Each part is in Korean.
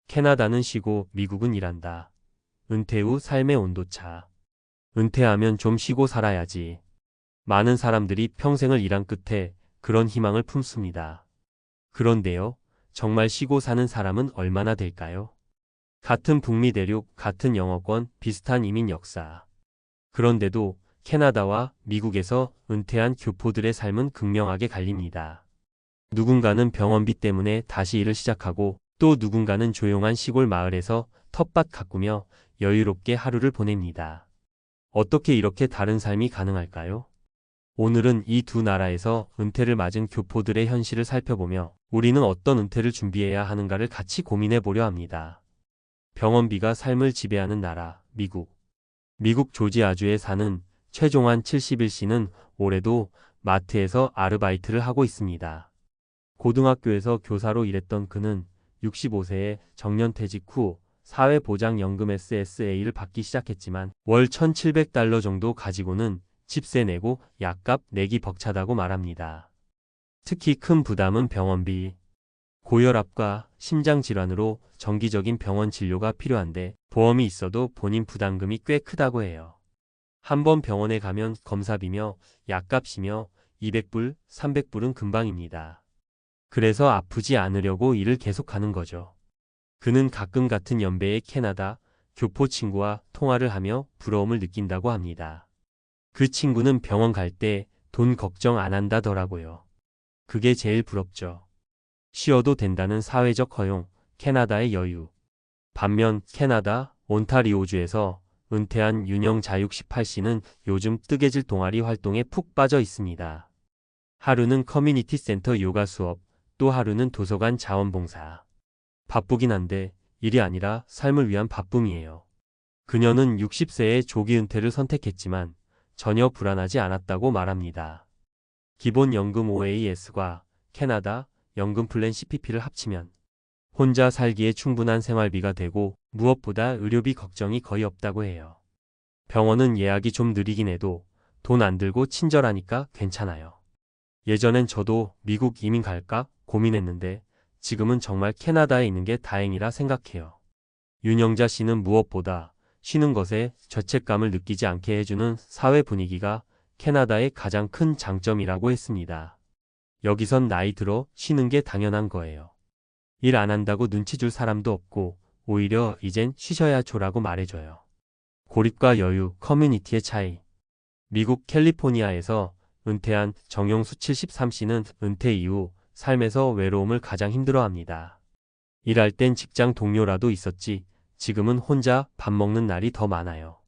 캐나다는 쉬고 미국은 일한다. 은퇴 후 삶의 온도차. 은퇴하면 좀 쉬고 살아야지. 많은 사람들이 평생을 일한 끝에 그런 희망을 품습니다. 그런데요, 정말 쉬고 사는 사람은 얼마나 될까요? 같은 북미 대륙, 같은 영어권, 비슷한 이민 역사. 그런데도 캐나다와 미국에서 은퇴한 교포들의 삶은 극명하게 갈립니다. 누군가는 병원비 때문에 다시 일을 시작하고 또 누군가는 조용한 시골 마을에서 텃밭 가꾸며 여유롭게 하루를 보냅니다. 어떻게 이렇게 다른 삶이 가능할까요? 오늘은 이 두 나라에서 은퇴를 맞은 교포들의 현실을 살펴보며 우리는 어떤 은퇴를 준비해야 하는가를 같이 고민해 보려 합니다. 병원비가 삶을 지배하는 나라, 미국. 미국 조지아주에 사는 최종환 71씨는 올해도 마트에서 아르바이트를 하고 있습니다. 고등학교에서 교사로 일했던 그는 65세에 정년퇴직 후 사회보장연금 SSA를 받기 시작했지만 월 1,700달러 정도 가지고는 집세 내고 약값 내기 벅차다고 말합니다. 특히 큰 부담은 병원비. 고혈압과 심장질환으로 정기적인 병원 진료가 필요한데 보험이 있어도 본인 부담금이 꽤 크다고 해요. 한 번 병원에 가면 검사비며 약값이며 200불, 300불은 금방입니다. 그래서 아프지 않으려고 일을 계속하는 거죠. 그는 가끔 같은 연배의 캐나다 교포 친구와 통화를 하며 부러움을 느낀다고 합니다. 그 친구는 병원 갈 때 돈 걱정 안 한다더라고요. 그게 제일 부럽죠. 쉬어도 된다는 사회적 허용, 캐나다의 여유. 반면 캐나다 온타리오주에서 은퇴한 윤영 자육 18씨는 요즘 뜨개질 동아리 활동에 푹 빠져 있습니다. 하루는 커뮤니티 센터 요가 수업, 또 하루는 도서관 자원봉사. 바쁘긴 한데 일이 아니라 삶을 위한 바쁨이에요. 그녀는 60세에 조기 은퇴를 선택했지만 전혀 불안하지 않았다고 말합니다. 기본연금 OAS과 캐나다 연금 플랜 CPP를 합치면 혼자 살기에 충분한 생활비가 되고 무엇보다 의료비 걱정이 거의 없다고 해요. 병원은 예약이 좀 느리긴 해도 돈 안 들고 친절하니까 괜찮아요. 예전엔 저도 미국 이민 갈까 고민했는데 지금은 정말 캐나다에 있는 게 다행이라 생각해요. 윤영자 씨는 무엇보다 쉬는 것에 죄책감을 느끼지 않게 해주는 사회 분위기가 캐나다의 가장 큰 장점이라고 했습니다. 여기선 나이 들어 쉬는 게 당연한 거예요. 일 안 한다고 눈치 줄 사람도 없고 오히려 이젠 쉬셔야 조라고 말해줘요. 고립과 여유, 커뮤니티의 차이. 미국 캘리포니아에서 은퇴한 정용수 73씨는 은퇴 이후 삶에서 외로움을 가장 힘들어합니다. 일할 땐 직장 동료라도 있었지 지금은 혼자 밥 먹는 날이 더 많아요.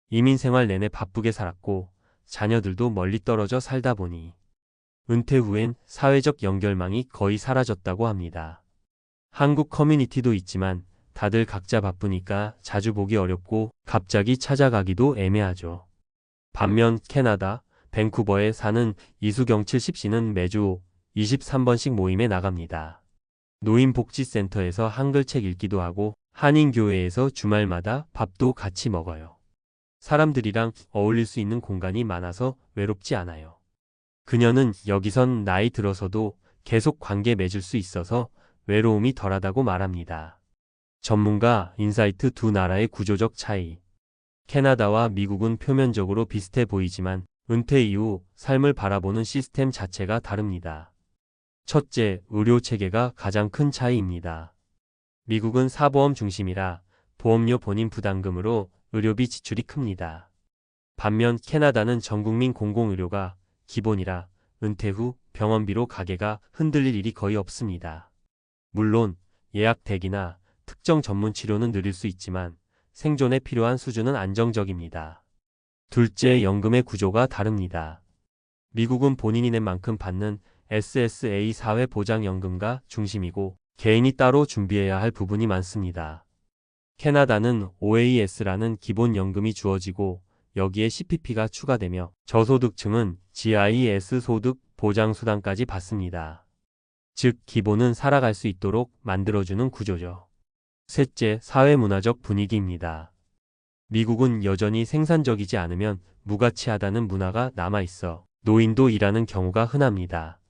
이민 생활 내내 바쁘게 살았고 자녀들도 멀리 떨어져 살다 보니 은퇴 후엔 사회적 연결망이 거의 사라졌다고 합니다. 한국 커뮤니티도 있지만 다들 각자 바쁘니까 자주 보기 어렵고 갑자기 찾아가기도 애매하죠. 반면 캐나다 밴쿠버에 사는 이수경 70씨는 매주 23번씩 모임에 나갑니다. 노인복지센터에서 한글책 읽기도 하고 한인교회에서 주말마다 밥도 같이 먹어요. 사람들이랑 어울릴 수 있는 공간이 많아서 외롭지 않아요. 그녀는 여기선 나이 들어서도 계속 관계 맺을 수 있어서 외로움이 덜하다고 말합니다. 전문가 인사이트 두 나라의 구조적 차이. 캐나다와 미국은 표면적으로 비슷해 보이지만 은퇴 이후 삶을 바라보는 시스템 자체가 다릅니다. 첫째, 의료 체계가 가장 큰 차이입니다. 미국은 사보험 중심이라 보험료 본인 부담금으로 의료비 지출이 큽니다. 반면 캐나다는 전국민 공공의료가 기본이라 은퇴 후 병원비로 가게가 흔들릴 일이 거의 없습니다. 물론 예약 대기나 특정 전문 치료는 느릴 수 있지만 생존에 필요한 수준은 안정적입니다. 둘째, 연금의 구조가 다릅니다. 미국은 본인이 낸 만큼 받는 SSA 사회보장연금가 중심이고 개인이 따로 준비해야 할 부분이 많습니다. 캐나다는 OAS라는 기본연금이 주어지고 여기에 CPP가 추가되며 저소득층은 GIS 소득 보장수당까지 받습니다. 즉 기본은 살아갈 수 있도록 만들어주는 구조죠. 셋째, 사회문화적 분위기입니다. 미국은 여전히 생산적이지 않으면 무가치하다는 문화가 남아있어 노인도 일하는 경우가 흔합니다.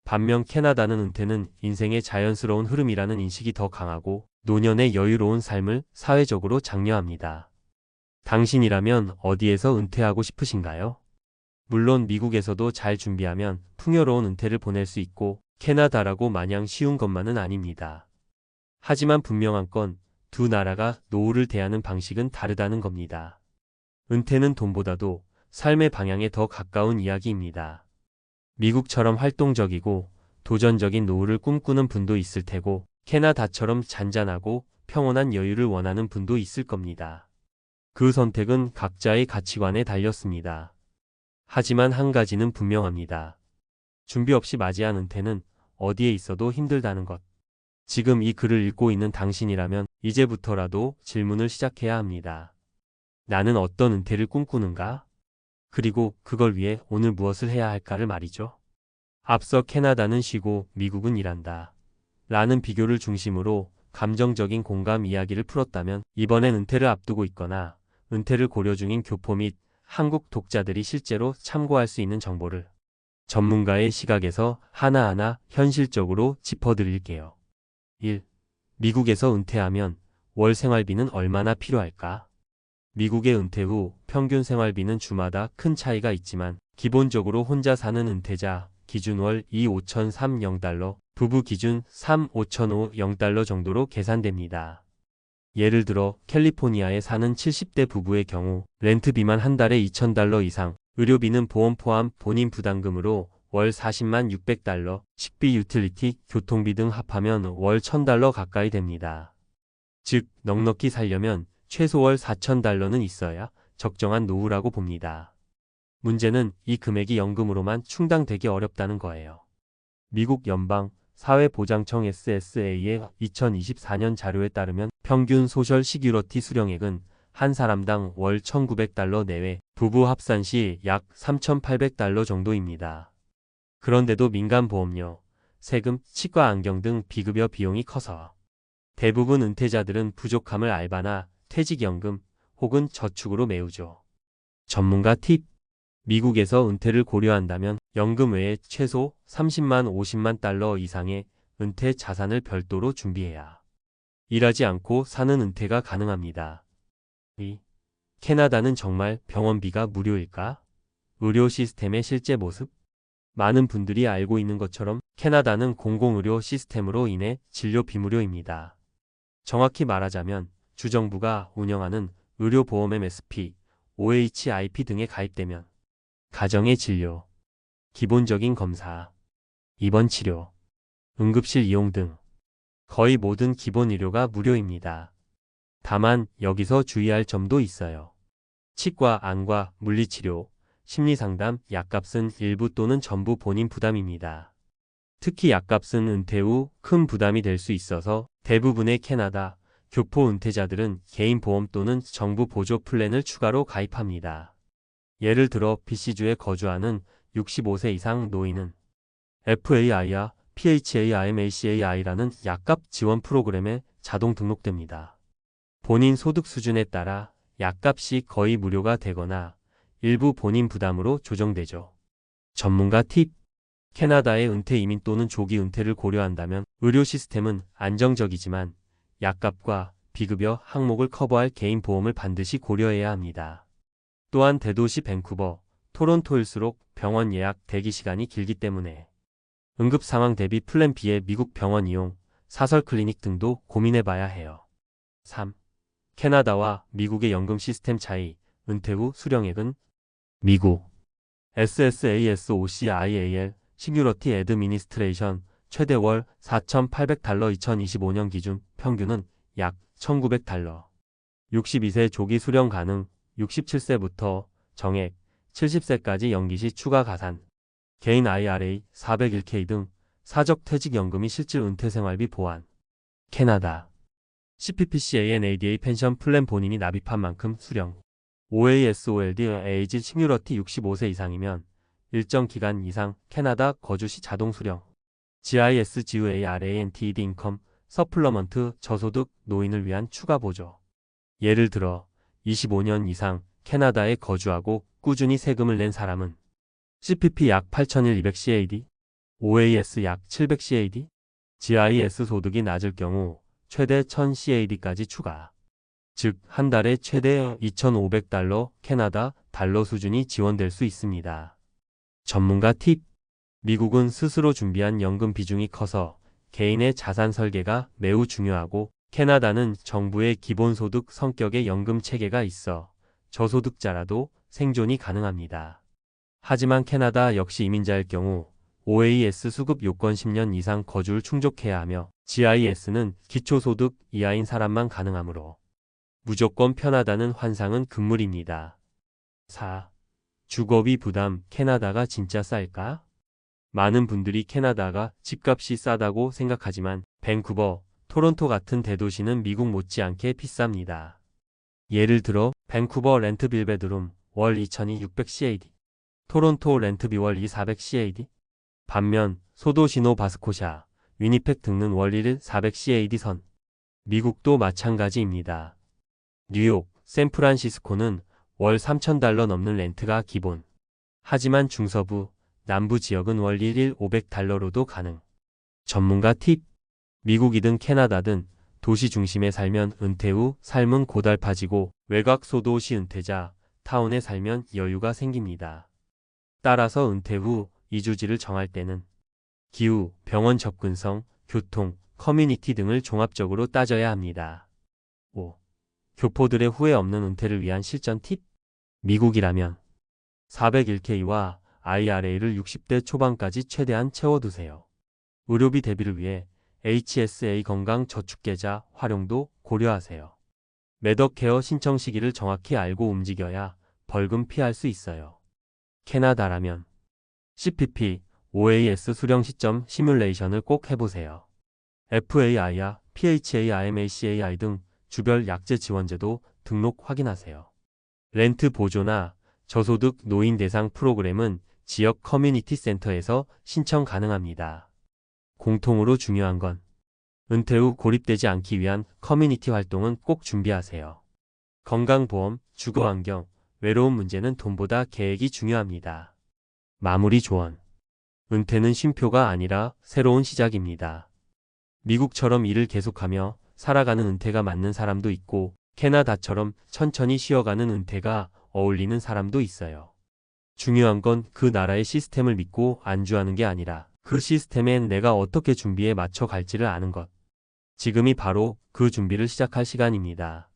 반면 캐나다는 은퇴는 인생의 자연스러운 흐름이라는 인식이 더 강하고 노년의 여유로운 삶을 사회적으로 장려합니다. 당신이라면 어디에서 은퇴하고 싶으신가요? 물론 미국에서도 잘 준비하면 풍요로운 은퇴를 보낼 수 있고 캐나다라고 마냥 쉬운 것만은 아닙니다. 하지만 분명한 건 두 나라가 노후를 대하는 방식은 다르다는 겁니다. 은퇴는 돈보다도 삶의 방향에 더 가까운 이야기입니다. 미국처럼 활동적이고 도전적인 노후를 꿈꾸는 분도 있을 테고 캐나다처럼 잔잔하고 평온한 여유를 원하는 분도 있을 겁니다. 그 선택은 각자의 가치관에 달렸습니다. 하지만 한 가지는 분명합니다. 준비 없이 맞이한 은퇴는 어디에 있어도 힘들다는 것. 지금 이 글을 읽고 있는 당신이라면 이제부터라도 질문을 시작해야 합니다. 나는 어떤 은퇴를 꿈꾸는가? 그리고 그걸 위해 오늘 무엇을 해야 할까를 말이죠. 앞서 캐나다는 쉬고 미국은 일한다. 라는 비교를 중심으로 감정적인 공감 이야기를 풀었다면 이번엔 은퇴를 앞두고 있거나 은퇴를 고려 중인 교포 및 한국 독자들이 실제로 참고할 수 있는 정보를 전문가의 시각에서 하나하나 현실적으로 짚어드릴게요. 1. 미국에서 은퇴하면 월 생활비는 얼마나 필요할까? 미국의 은퇴 후 평균 생활비는 주마다 큰 차이가 있지만 기본적으로 혼자 사는 은퇴자 기준 월 2,530달러, 부부 기준 3,550달러 정도로 계산됩니다. 예를 들어 캘리포니아에 사는 70대 부부의 경우 렌트비만 한 달에 2,000달러 이상, 의료비는 보험 포함 본인 부담금으로 월 40만 600달러, 식비, 유틸리티, 교통비 등 합하면 월 1,000달러 가까이 됩니다. 즉, 넉넉히 살려면 최소 월 4,000달러는 있어야 적정한 노후라고 봅니다. 문제는 이 금액이 연금으로만 충당되기 어렵다는 거예요. 미국 연방 사회보장청 SSA의 2024년 자료에 따르면 평균 소셜 시큐리티 수령액은 한 사람당 월 1,900달러 내외, 부부 합산 시 약 3,800달러 정도입니다. 그런데도 민간보험료, 세금, 치과 안경 등 비급여 비용이 커서 대부분 은퇴자들은 부족함을 알바나 퇴직연금 혹은 저축으로 메우죠. 전문가 팁. 미국에서 은퇴를 고려한다면 연금 외에 최소 30만 50만 달러 이상의 은퇴 자산을 별도로 준비해야 일하지 않고 사는 은퇴가 가능합니다. 2. 캐나다는 정말 병원비가 무료일까? 의료 시스템의 실제 모습? 많은 분들이 알고 있는 것처럼 캐나다는 공공의료 시스템으로 인해 진료 비무료입니다. 정확히 말하자면 주정부가 운영하는 의료보험 MSP, OHIP 등에 가입되면 가정의 진료, 기본적인 검사, 입원 치료, 응급실 이용 등 거의 모든 기본 의료가 무료입니다. 다만 여기서 주의할 점도 있어요. 치과, 안과, 물리치료, 심리상담, 약값은 일부 또는 전부 본인 부담입니다. 특히 약값은 은퇴 후 큰 부담이 될 수 있어서 대부분의 캐나다 교포 은퇴자들은 개인 보험 또는 정부 보조 플랜을 추가로 가입합니다. 예를 들어 BC주에 거주하는 65세 이상 노인은 FAI와 PHAIMACAI라는 약값 지원 프로그램에 자동 등록됩니다. 본인 소득 수준에 따라 약값이 거의 무료가 되거나 일부 본인 부담으로 조정되죠. 전문가 팁. 캐나다의 은퇴 이민 또는 조기 은퇴를 고려한다면 의료 시스템은 안정적이지만 약값과 비급여 항목을 커버할 개인 보험을 반드시 고려해야 합니다. 또한 대도시 밴쿠버, 토론토일수록 병원 예약 대기 시간이 길기 때문에 응급 상황 대비 플랜 B의 미국 병원 이용, 사설 클리닉 등도 고민해봐야 해요. 3. 캐나다와 미국의 연금 시스템 차이, 은퇴 후 수령액은 미국 SSASOCIAL 시큐리티 애드미니스트레이션 최대 월 4,800달러 2025년 기준 평균은 약 1,900달러. 62세 조기 수령 가능, 67세부터 정액, 70세까지 연기시 추가 가산, 개인 IRA 401k 등 사적 퇴직연금이 실질 은퇴생활비 보완. 캐나다 CPPCANADA 펜션 플랜 본인이 납입한 만큼 수령. OASOLD 에이지 시큐리티 65세 이상이면 일정 기간 이상 캐나다 거주 시 자동 수령. GIS GUARANTED 인컴 서플러먼트 저소득 노인을 위한 추가 보조. 예를 들어 25년 이상 캐나다에 거주하고 꾸준히 세금을 낸 사람은 CPP 약 8,200 CAD, OAS 약 700 CAD, GIS 소득이 낮을 경우 최대 1000CAD까지 추가. 즉, 한 달에 최대 2,500달러 캐나다 달러 수준이 지원될 수 있습니다. 전문가 팁. 미국은 스스로 준비한 연금 비중이 커서 개인의 자산 설계가 매우 중요하고, 캐나다는 정부의 기본소득 성격의 연금 체계가 있어 저소득자라도 생존이 가능합니다. 하지만 캐나다 역시 이민자일 경우 OAS 수급 요건 10년 이상 거주를 충족해야 하며, GIS는 기초소득 이하인 사람만 가능하므로 무조건 편하다는 환상은 금물입니다. 4. 주거비 부담. 캐나다가 진짜 쌀까? 많은 분들이 캐나다가 집값이 싸다고 생각하지만 밴쿠버, 토론토 같은 대도시는 미국 못지않게 비쌉니다. 예를 들어 밴쿠버 렌트 빌베드룸 월 2,600CAD, 토론토 렌트비 월 2,400CAD, 반면 소도시 노바스코샤, 위니펙 등은 월 1일 400CAD 선. 미국도 마찬가지입니다. 뉴욕, 샌프란시스코는 월 3,000달러 넘는 렌트가 기본. 하지만 중서부, 남부 지역은 월 1일 500달러로도 가능. 전문가 팁. 미국이든 캐나다든 도시 중심에 살면 은퇴 후 삶은 고달파지고, 외곽 소도시 은퇴자, 타운에 살면 여유가 생깁니다. 따라서 은퇴 후 이주지를 정할 때는 기후, 병원 접근성, 교통, 커뮤니티 등을 종합적으로 따져야 합니다. 5. 교포들의 후회 없는 은퇴를 위한 실전 팁. 미국이라면 401k와 IRA를 60대 초반까지 최대한 채워두세요. 의료비 대비를 위해 HSA 건강저축계좌 활용도 고려하세요. 매덕케어 신청 시기를 정확히 알고 움직여야 벌금 피할 수 있어요. 캐나다라면 CPP, OAS 수령 시점 시뮬레이션을 꼭 해보세요. FAI와 PHA, IMACAI 등 주별 약제 지원제도 등록 확인하세요. 렌트 보조나 저소득 노인 대상 프로그램은 지역 커뮤니티 센터에서 신청 가능합니다. 공통으로 중요한 건 은퇴 후 고립되지 않기 위한 커뮤니티 활동은 꼭 준비하세요. 건강보험, 주거환경, 외로움 문제는 돈보다 계획이 중요합니다. 마무리 조언. 은퇴는 쉼표가 아니라 새로운 시작입니다. 미국처럼 일을 계속하며 살아가는 은퇴가 맞는 사람도 있고, 캐나다처럼 천천히 쉬어가는 은퇴가 어울리는 사람도 있어요. 중요한 건 그 나라의 시스템을 믿고 안주하는 게 아니라 그 시스템엔 내가 어떻게 준비해 맞춰 갈지를 아는 것. 지금이 바로 그 준비를 시작할 시간입니다.